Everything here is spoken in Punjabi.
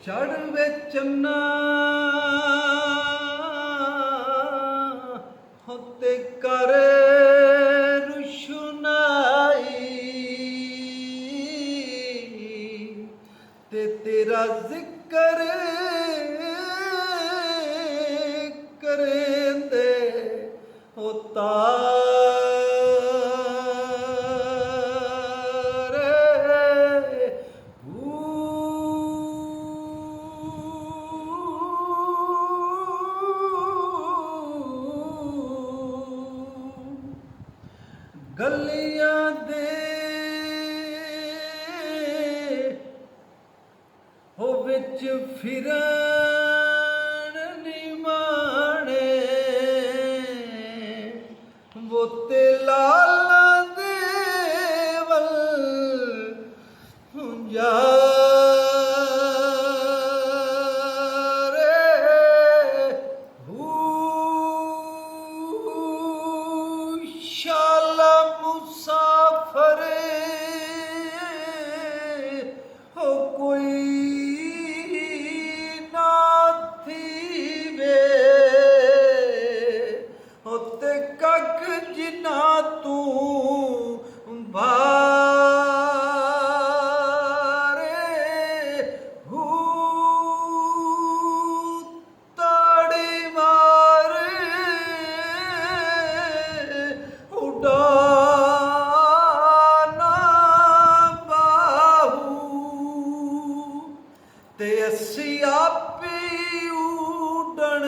ਚੜ ਵਿੱਚ ਨਾ ਹੋਤੇ ਕਰ ਰੁਸ਼ਨਾਈ ਤੇ ਤੇਰਾ ਜ਼ਿਕਰ ਕਰੇਂਦੇ ਹੋਤਾ ਗਲੀਆਂ ਦੇ ਹੋ ਵਿੱਚ ਫਿਰਨ ਨਿਮਾਣੇ ਵੋ ਤੇ ਲਾਲਾਂ ਦੇ ਵੱਲ ਜਾ मुसाफर हो कोई ना थी वे होते कक जिना तू भारे हू ताड़ी मारे उड़ा ਤੇ ਅਸੀਂ ਆਪੇ ਉਡਣ